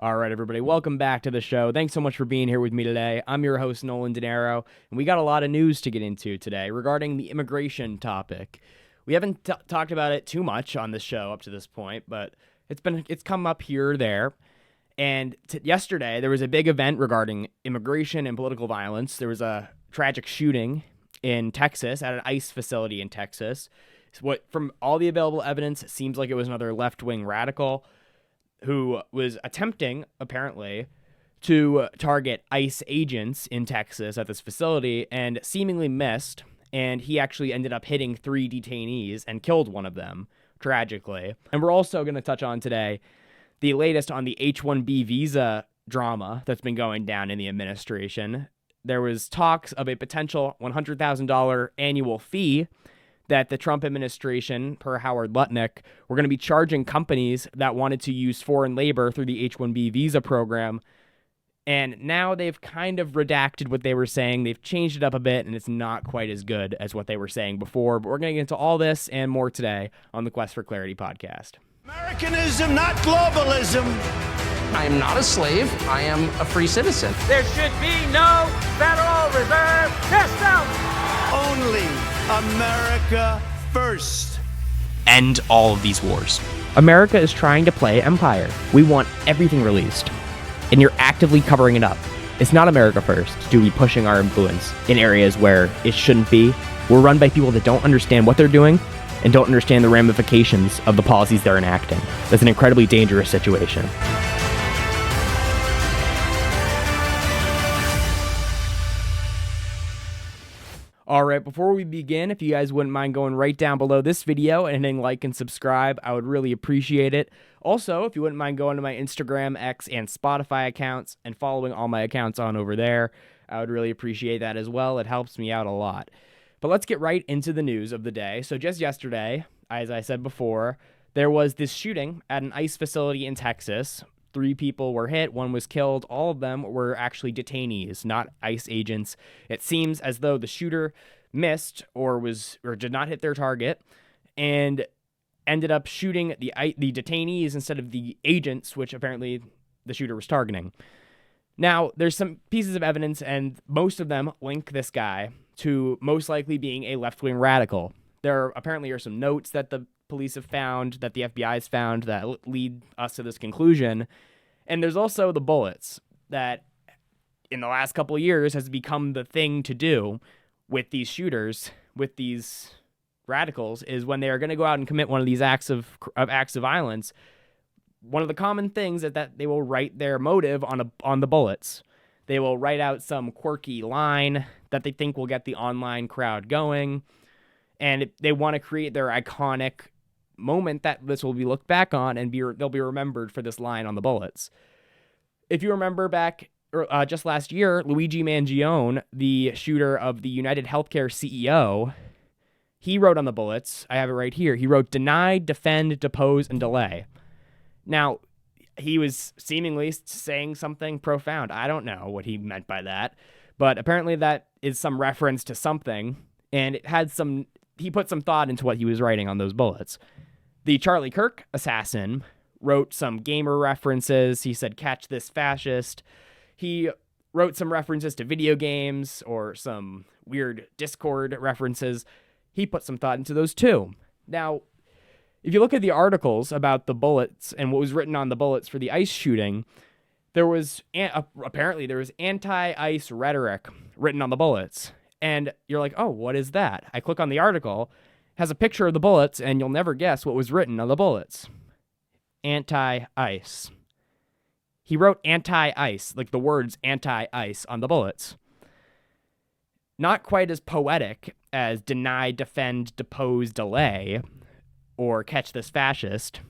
All right, everybody, welcome back to the show. Thanks so much for being here with me today. I'm your host, Nolan, and we got a lot of news to get into today regarding the immigration topic. We haven't talked about it too much on this show up to this point, but it's come up here or there. And yesterday, there was a big event regarding immigration and political violence. There was a tragic shooting in Texas at an ICE facility in Texas. From all the available evidence, it seems like it was another left-wing radical who was attempting, apparently, to target ICE agents in Texas at this facility and seemingly missed, and he actually ended up hitting 3 detainees and killed one of them, tragically. And we're also going to touch on today the latest on the H-1B visa drama that's been going down in the administration. There was talks of a potential $100,000 annual fee that the Trump administration, per Howard Lutnick, were going to be charging companies that wanted to use foreign labor through the H-1B visa program. And now they've kind of redacted what they were saying. They've changed it up a bit, and it's not quite as good as what they were saying before. But we're going to get into all this and more today on the Quest for Clarity podcast. Americanism, not globalism. I am not a slave. I am a free citizen. There should be no Federal Reserve System. Only America first. End all of these wars. America is trying to play empire. We want everything released, and you're actively covering it up. It's not America first to be pushing our influence in areas where it shouldn't be. We're run by people that don't understand what they're doing and don't understand the ramifications of the policies they're enacting. That's an incredibly dangerous situation. All right, before we begin, if you guys wouldn't mind going right down below this video and hitting like and subscribe, I would really appreciate it. Also, if you wouldn't mind going to my Instagram, X, and Spotify accounts and following all my accounts on over there, I would really appreciate that as well. It helps me out a lot. But let's get right into the news of the day. So just yesterday, as I said before, there was this shooting at an ICE facility in Texas. 3 people were hit, 1 was killed. All of them were actually detainees, not ICE agents. It seems as though the shooter missed or did not hit their target and ended up shooting the detainees instead of the agents, which apparently the shooter was targeting. Now, there's some pieces of evidence, and most of them link this guy to most likely being a left-wing radical. There apparently are some notes that the police have found, that the FBI has found, that lead us to this conclusion. And there's also the bullets that in the last couple of years has become the thing to do with these shooters, with these radicals, is when they are going to go out and commit one of these acts of violence. One of the common things is that they will write their motive on the bullets. They will write out some quirky line that they think will get the online crowd going. And they want to create their iconic moment that this will be looked back on, and they'll be remembered for this line on the bullets. If you remember back just last year, Luigi Mangione, the shooter of the United Healthcare CEO, he wrote on the bullets, I have it right here, he wrote, "Deny, defend, depose, and delay." Now, he was seemingly saying something profound. I don't know what he meant by that, but apparently that is some reference to something, and he put some thought into what he was writing on those bullets. The Charlie Kirk assassin wrote some gamer references. He said, "Catch this fascist." He wrote some references to video games or some weird Discord references. He put some thought into those too. Now, if you look at the articles about the bullets and what was written on the bullets for the ICE shooting, apparently there was anti-ICE rhetoric written on the bullets. And you're like, oh, what is that? I click on the article, has a picture of the bullets, and you'll never guess what was written on the bullets. Anti-ICE. He wrote anti-ICE, like the words anti-ICE on the bullets. Not quite as poetic as deny, defend, depose, delay, or catch this fascist.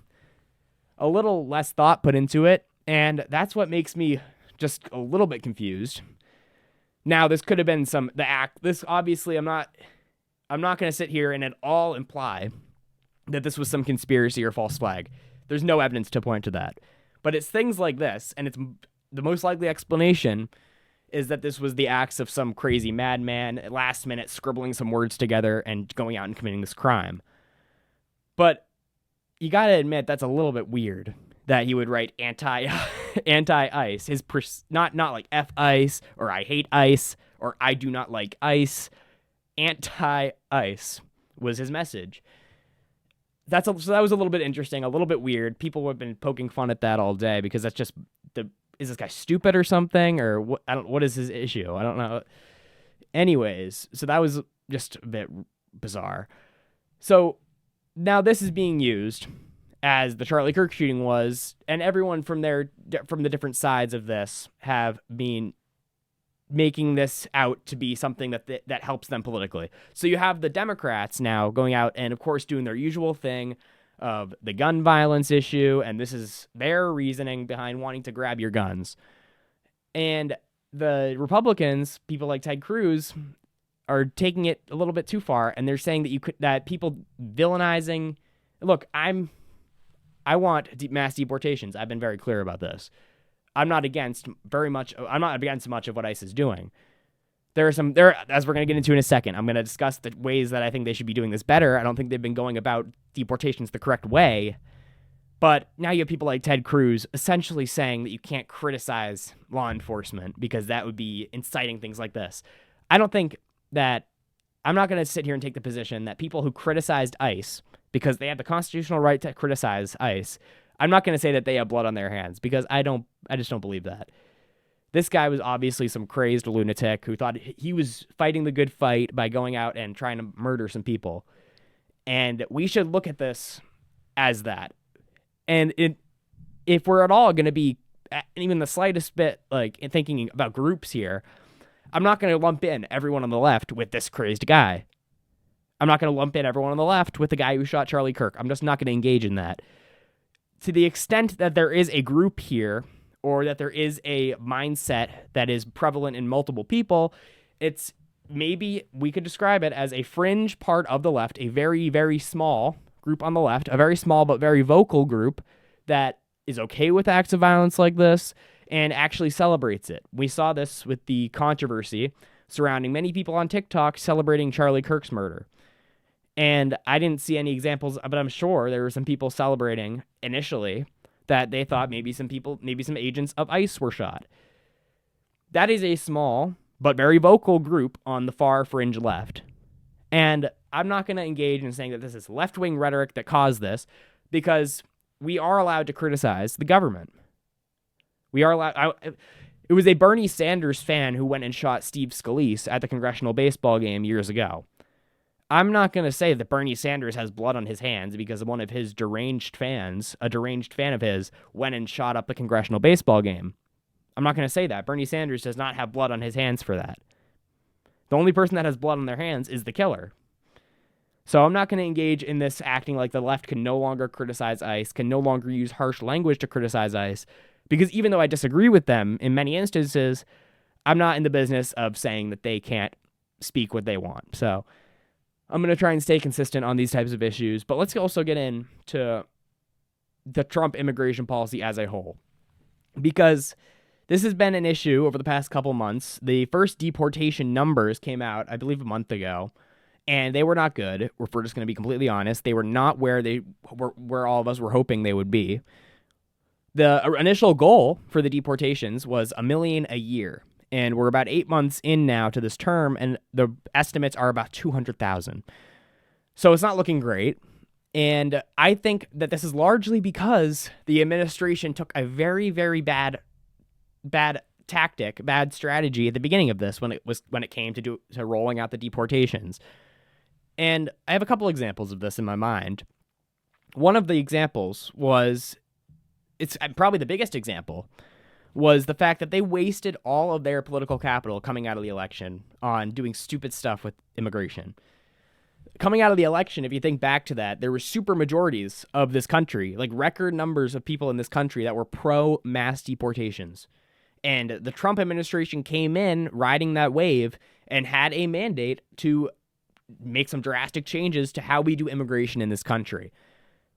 A little less thought put into it, and that's what makes me just a little bit confused. Now, this could have been this obviously, I'm not going to sit here and at all imply that this was some conspiracy or false flag. There's no evidence to point to that. But it's things like this, and it's the most likely explanation is that this was the acts of some crazy madman at last minute scribbling some words together and going out and committing this crime. But you got to admit that's a little bit weird. that he would write anti-ICE. Not like F ICE or I hate ICE or I do not like ICE. Anti-ICE was his message. So that was a little bit interesting, a little bit weird. People have been poking fun at that all day because that's just is this guy stupid or something, or what? What is his issue? I don't know. Anyways, so that was just a bit bizarre. So now this is being used as the Charlie Kirk shooting was, and everyone from the different sides of this have been making this out to be something that helps them politically. So you have the Democrats now going out and, of course, doing their usual thing of the gun violence issue, and this is their reasoning behind wanting to grab your guns. And the Republicans, people like Ted Cruz, are taking it a little bit too far, and they're saying that people villainizing. Look, I want mass deportations. I've been very clear about this. I'm not against much of what ICE is doing. As we're going to get into in a second, I'm going to discuss the ways that I think they should be doing this better. I don't think they've been going about deportations the correct way. But now you have people like Ted Cruz essentially saying that you can't criticize law enforcement because that would be inciting things like this. I'm not going to sit here and take the position that people who criticized ICE because they had the constitutional right to criticize ICE, I'm not going to say that they have blood on their hands because I just don't believe that. This guy was obviously some crazed lunatic who thought he was fighting the good fight by going out and trying to murder some people. And we should look at this as that. And if we're at all going to be even the slightest bit like thinking about groups here, I'm not going to lump in everyone on the left with this crazed guy. I'm not going to lump in everyone on the left with the guy who shot Charlie Kirk. I'm just not going to engage in that. To the extent that there is a group here or that there is a mindset that is prevalent in multiple people, it's maybe we could describe it as a fringe part of the left, a very, very small group on the left, a very small but very vocal group that is okay with acts of violence like this and actually celebrates it. We saw this with the controversy surrounding many people on TikTok celebrating Charlie Kirk's murder. And I didn't see any examples, but I'm sure there were some people celebrating initially that they thought maybe some agents of ICE were shot. That is a small but very vocal group on the far fringe left. And I'm not going to engage in saying that this is left-wing rhetoric that caused this because we are allowed to criticize the government. We are allowed. It was a Bernie Sanders fan who went and shot Steve Scalise at the congressional baseball game years ago. I'm not going to say that Bernie Sanders has blood on his hands because one of his deranged fans, a deranged fan of his, went and shot up the congressional baseball game. I'm not going to say that. Bernie Sanders does not have blood on his hands for that. The only person that has blood on their hands is the killer. So I'm not going to engage in this acting like the left can no longer criticize ICE, can no longer use harsh language to criticize ICE, because even though I disagree with them in many instances, I'm not in the business of saying that they can't speak what they want. So I'm going to try and stay consistent on these types of issues, but let's also get into the Trump immigration policy as a whole, because this has been an issue over the past couple months. The first deportation numbers came out, I believe, a month ago, and they were not good. If we're just going to be completely honest, they were not where all of us were hoping they would be. The initial goal for the deportations was 1 million a year. And we're about 8 months in now to this term, and the estimates are about 200,000. So it's not looking great. And I think that this is largely because the administration took a very, very bad tactic, bad strategy at the beginning of this when it came to rolling out the deportations. And I have a couple examples of this in my mind. One of the examples it's probably the biggest example, was the fact that they wasted all of their political capital coming out of the election on doing stupid stuff with immigration. Coming out of the election, if you think back to that, there were super majorities of this country, like record numbers of people in this country that were pro-mass deportations. And the Trump administration came in riding that wave and had a mandate to make some drastic changes to how we do immigration in this country.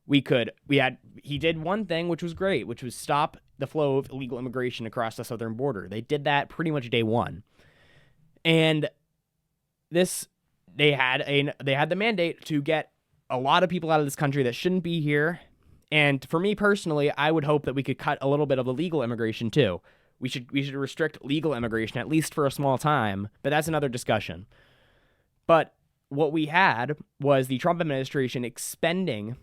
He did one thing which was great, which was stop the flow of illegal immigration across the southern border. They did that pretty much day one. And they had the mandate to get a lot of people out of this country that shouldn't be here And for me personally, I would hope that we could cut a little bit of illegal immigration too. We should restrict legal immigration, at least for a small time, but that's another discussion. But what we had was the Trump administration expending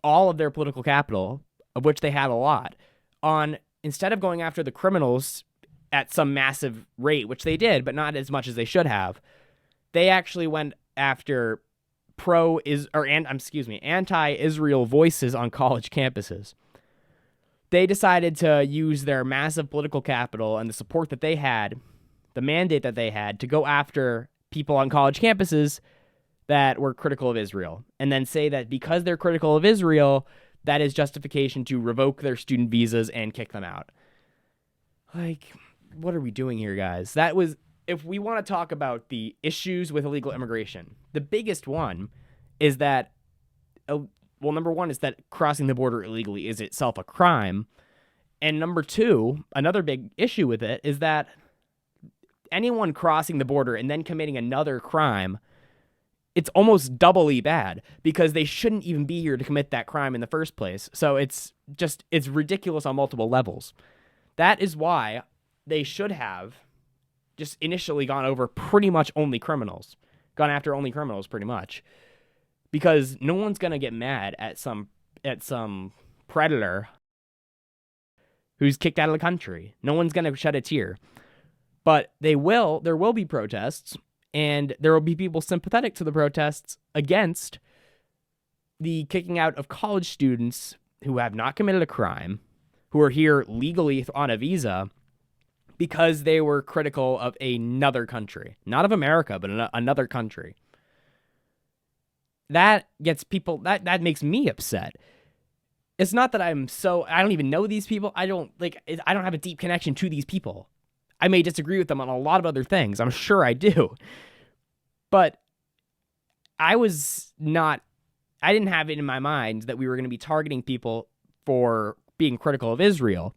all of their political capital, of which they had a lot, on, instead of going after the criminals at some massive rate, which they did, but not as much as they should have, they actually went after anti-Israel voices on college campuses. They decided to use their massive political capital and the support that they had, the mandate that they had, to go after people on college campuses that were critical of Israel, and then say that because they're critical of Israel, that is justification to revoke their student visas and kick them out. Like, what are we doing here, guys? That was, if we want to talk about the issues with illegal immigration, the biggest one is that, number one is that crossing the border illegally is itself a crime. And number two, another big issue with it is that anyone crossing the border and then committing another crime, it's almost doubly bad because they shouldn't even be here to commit that crime in the first place. So it's ridiculous on multiple levels. That is why they should have just initially gone after only criminals pretty much, because no one's going to get mad at some predator who's kicked out of the country. No one's going to shed a tear. But there will be protests, and there will be people sympathetic to the protests against the kicking out of college students who have not committed a crime, who are here legally on a visa, because they were critical of another country. Not of America, but another country. That gets people, that makes me upset. It's not that I don't even know these people. I don't have a deep connection to these people. I may disagree with them on a lot of other things. I'm sure I do. But I didn't have it in my mind that we were going to be targeting people for being critical of Israel.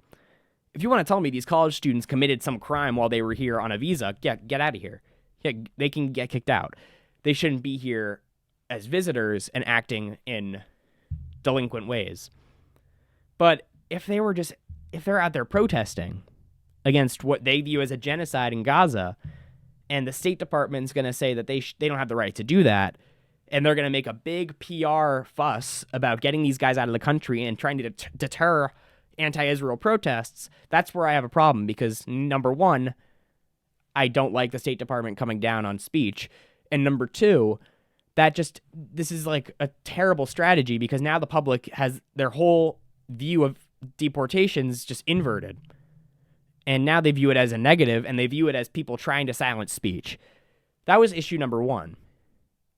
If you want to tell me these college students committed some crime while they were here on a visa, get out of here. Yeah, they can get kicked out. They shouldn't be here as visitors and acting in delinquent ways. But if they're out there protesting against what they view as a genocide in Gaza, and the State Department's going to say that they don't have the right to do that, and they're going to make a big PR fuss about getting these guys out of the country and trying to deter anti-Israel protests, that's where I have a problem, because number one, I don't like the State Department coming down on speech, and number two, this is like a terrible strategy, because now the public has their whole view of deportations just inverted. And now they view it as a negative, and they view it as people trying to silence speech. That was issue number one.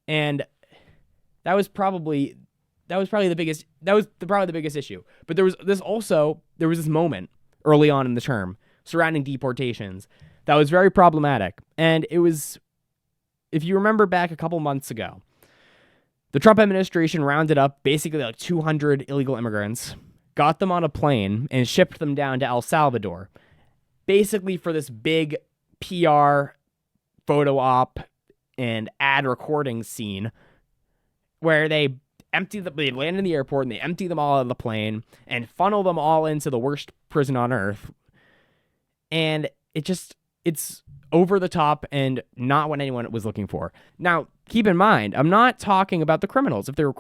And that was probably the biggest issue. But there was this moment early on in the term surrounding deportations that was very problematic. And it was, if you remember back a couple months ago, the Trump administration rounded up basically like 200 illegal immigrants, got them on a plane, and shipped them down to El Salvador, basically for this big PR photo op and ad recording scene where they land in the airport and they empty them all out of the plane and funnel them all into the worst prison on earth. And it's over the top and not what anyone was looking for. Now, keep in mind, I'm not talking about the criminals. If there were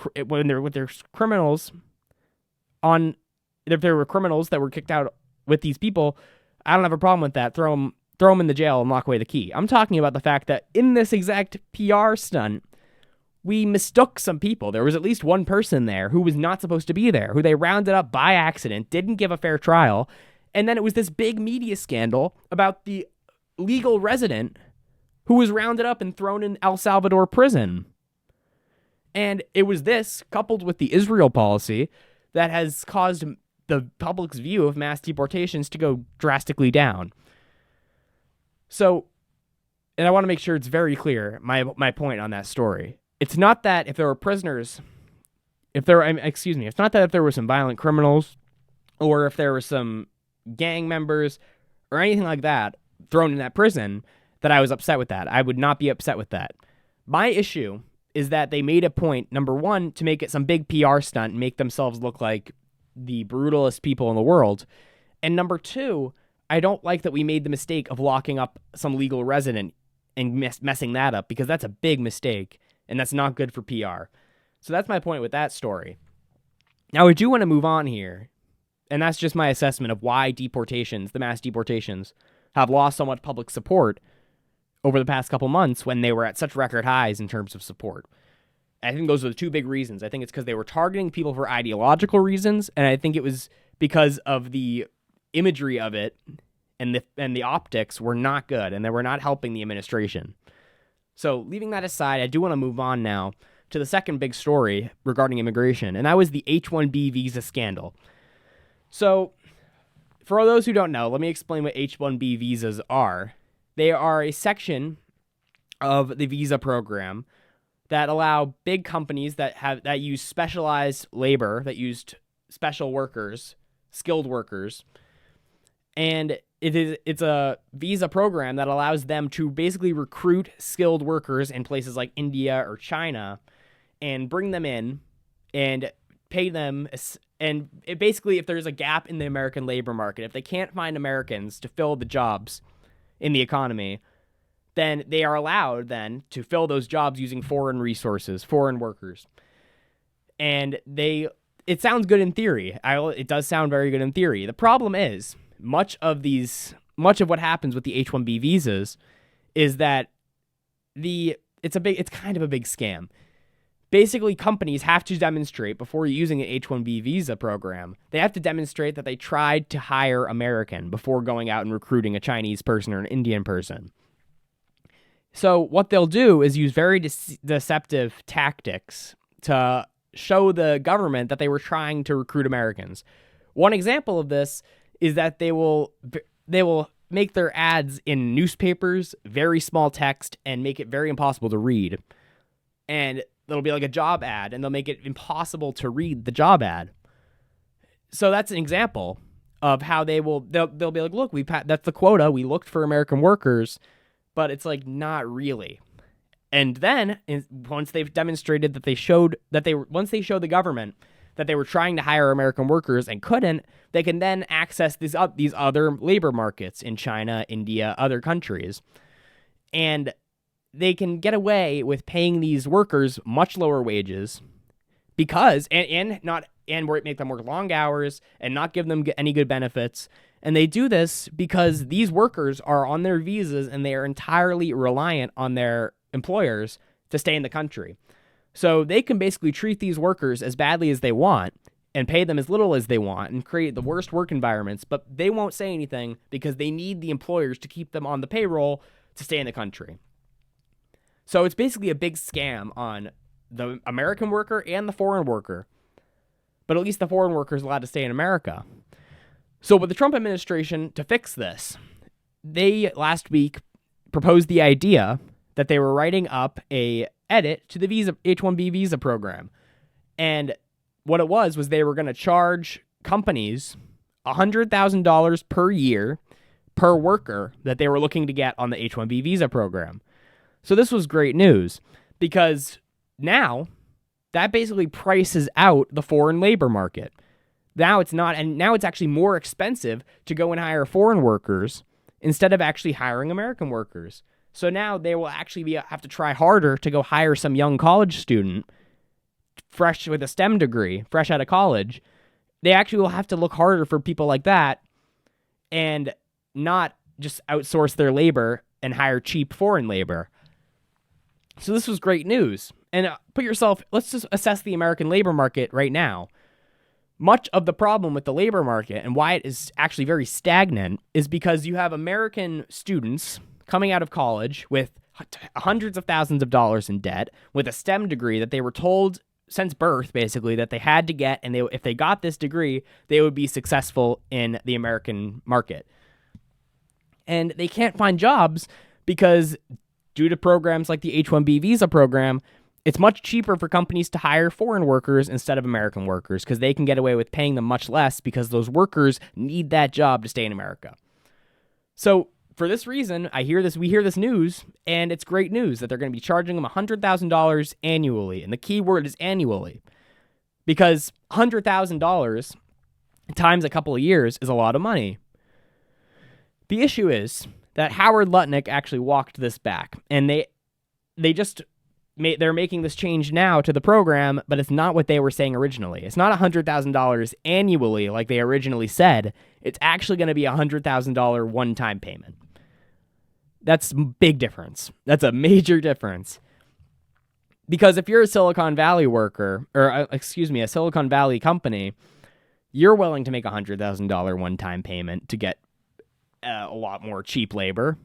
criminals that were kicked out with these people, I don't have a problem with that. Throw them in the jail and lock away the key. I'm talking about the fact that in this exact PR stunt, we mistook some people. There was at least one person there who was not supposed to be there, who they rounded up by accident, didn't give a fair trial, and then it was this big media scandal about the legal resident who was rounded up and thrown in El Salvador prison. And it was this, coupled with the Israel policy, that has caused the public's view of mass deportations to go drastically down. So, and I want to make sure it's very clear, my point on that story. It's not that if there were prisoners, it's not that if there were some violent criminals or if there were some gang members or anything like that thrown in that prison that I was upset with that. I would not be upset with that. My issue is that they made a point, number one, to make it some big PR stunt and make themselves look like the brutalest people in the world. And number two, I don't like that we made the mistake of locking up some legal resident and messing that up, because that's a big mistake and that's not good for PR. So that's my point with that story. Now, I do want to move on here, and that's just my assessment of why deportations, the mass deportations, have lost so much public support over the past couple months when they were at such record highs in terms of support. I think those are the two big reasons. I think it's because they were targeting people for ideological reasons, and I think it was because of the imagery of it, and the optics were not good, and they were not helping the administration. So leaving that aside, I do want to move on now to the second big story regarding immigration, and that was the H-1B visa scandal. So for those who don't know, let me explain what H-1B visas are. They are a section of the visa program that allow big companies that use specialized labor, that used special workers, skilled workers, and it's a visa program that allows them to basically recruit skilled workers in places like India or China and bring them in and pay them. And basically, if there's a gap in the American labor market, if they can't find Americans to fill the jobs in the economy, then they are allowed then to fill those jobs using foreign resources, foreign workers. And it sounds good in theory. It does sound very good in theory. The problem is, much of what happens with the H-1B visas is that it's kind of a big scam. Basically, companies have to demonstrate before using an H-1B visa program, they have to demonstrate that they tried to hire American before going out and recruiting a Chinese person or an Indian person. So what they'll do is use very deceptive tactics to show the government that they were trying to recruit Americans. One example of this is that they will make their ads in newspapers, very small text, and make it very impossible to read. And it'll be like a job ad, and they'll make it impossible to read the job ad. So that's an example of how they'll be like, look, that's the quota. We looked for American workers, but it's like not really. And then once they've demonstrated that once they show the government that they were trying to hire American workers and couldn't, they can then access these other labor markets in China, India, other countries. And they can get away with paying these workers much lower wages because and make them work long hours and not give them any good benefits. And they do this because these workers are on their visas and they are entirely reliant on their employers to stay in the country. So they can basically treat these workers as badly as they want and pay them as little as they want and create the worst work environments, but they won't say anything because they need the employers to keep them on the payroll to stay in the country. So it's basically a big scam on the American worker and the foreign worker, but at least the foreign worker is allowed to stay in America. So with the Trump administration, to fix this, they last week proposed the idea that they were writing up a edit to the H-1B visa program. And what it was they were going to charge companies $100,000 per year per worker that they were looking to get on the H-1B visa program. So this was great news because now that basically prices out the foreign labor market. Now it's not, and now it's actually more expensive to go and hire foreign workers instead of actually hiring American workers. So now they will actually have to try harder to go hire some young college student fresh with a STEM degree, fresh out of college. They actually will have to look harder for people like that and not just outsource their labor and hire cheap foreign labor. So this was great news. And let's just assess the American labor market right now. Much of the problem with the labor market and why it is actually very stagnant is because you have American students coming out of college with hundreds of thousands of dollars in debt with a STEM degree that they were told since birth, basically, that they had to get, and if they got this degree, they would be successful in the American market. And they can't find jobs because due to programs like the H-1B visa program, it's much cheaper for companies to hire foreign workers instead of American workers because they can get away with paying them much less because those workers need that job to stay in America. So for this reason, we hear this news, and it's great news that they're going to be charging them $100,000 annually. And the key word is annually, because $100,000 times a couple of years is a lot of money. The issue is that Howard Lutnick actually walked this back, and they're making this change now to the program, but it's not what they were saying originally. It's not $100,000 annually like they originally said. It's actually going to be a $100,000 one-time payment. That's a big difference. That's a major difference. Because if you're a Silicon Valley worker, a Silicon Valley company, you're willing to make a $100,000 one-time payment to get a lot more cheap labor.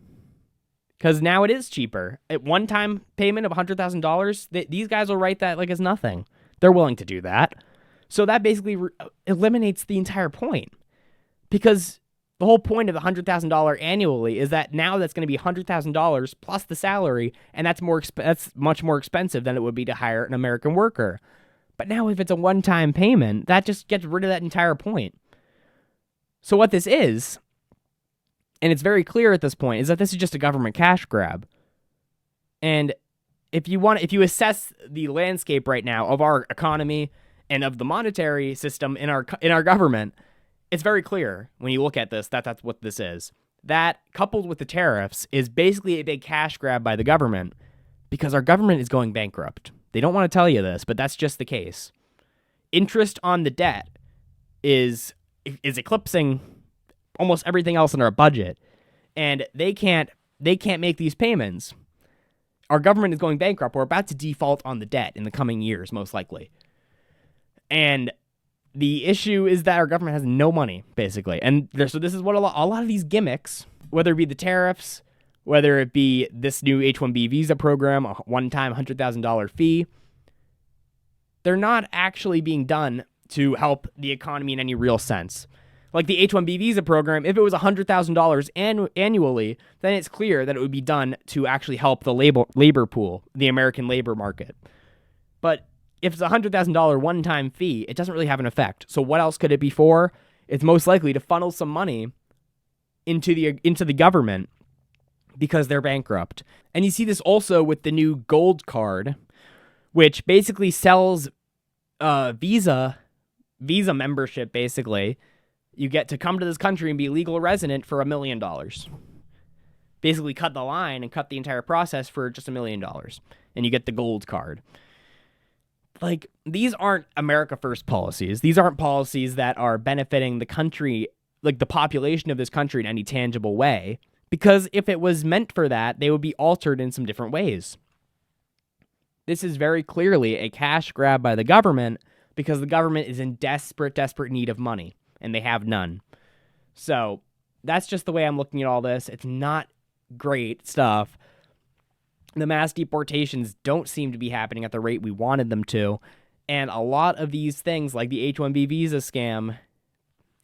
Because now it is cheaper. At one-time payment of $100,000, these guys will write that like it's nothing. They're willing to do that. So that basically eliminates the entire point. Because the whole point of the $100,000 annually is that now that's going to be $100,000 plus the salary, and that's much more expensive than it would be to hire an American worker. But now if it's a one-time payment, that just gets rid of that entire point. So what this is, and it's very clear at this point, is that this is just a government cash grab. And if you assess the landscape right now of our economy and of the monetary system in our government, it's very clear when you look at this that that's what this is. That, coupled with the tariffs, is basically a big cash grab by the government because our government is going bankrupt. They don't want to tell you this, but that's just the case. Interest on the debt is eclipsing almost everything else in our budget, and they can't make these payments. Our government is going bankrupt. We're about to default on the debt in the coming years, most likely. And the issue is that our government has no money, basically. And so this is what a lot of these gimmicks, whether it be the tariffs, whether it be this new H-1B visa program, a one-time $100,000 fee, they're not actually being done to help the economy in any real sense. Like the H-1B visa program, if it was $100,000 annually, then it's clear that it would be done to actually help the labor pool, the American labor market. But if it's a $100,000 one-time fee, it doesn't really have an effect. So what else could it be for? It's most likely to funnel some money into the government because they're bankrupt. And you see this also with the new gold card, which basically sells visa membership, basically. You get to come to this country and be a legal resident for $1 million. Basically cut the line and cut the entire process for just $1 million. And you get the gold card. Like, these aren't America First policies. These aren't policies that are benefiting the country, like the population of this country in any tangible way. Because if it was meant for that, they would be altered in some different ways. This is very clearly a cash grab by the government because the government is in desperate need of money, and they have none. So that's just the way I'm looking at all this. It's not great stuff. The mass deportations don't seem to be happening at the rate we wanted them to. And a lot of these things, like the H-1B visa scam,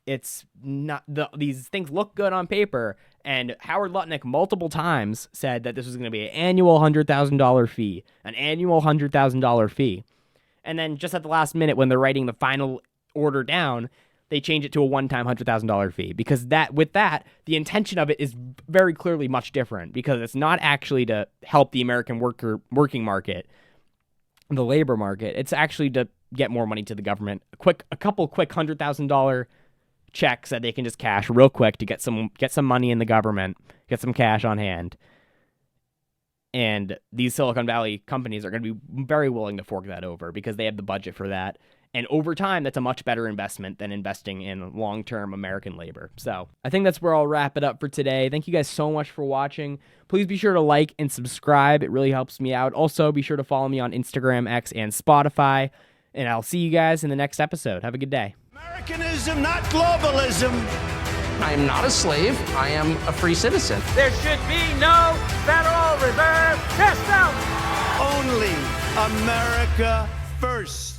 it's not these things look good on paper. And Howard Lutnick multiple times said that this was going to be an annual $100,000 fee, an annual $100,000 fee. And then just at the last minute, when they're writing the final order down, they change it to a one-time $100,000 fee, because with that, the intention of it is very clearly much different, because it's not actually to help the American working market, the labor market. It's actually to get more money to the government. A couple quick $100,000 checks that they can just cash real quick to get some money in the government, get some cash on hand. And these Silicon Valley companies are going to be very willing to fork that over because they have the budget for that. And over time, that's a much better investment than investing in long-term American labor. So I think that's where I'll wrap it up for today. Thank you guys so much for watching. Please be sure to like and subscribe. It really helps me out. Also, be sure to follow me on Instagram, X, and Spotify. And I'll see you guys in the next episode. Have a good day. Americanism, not globalism. I am not a slave. I am a free citizen. There should be no Federal Reserve system. Only America first.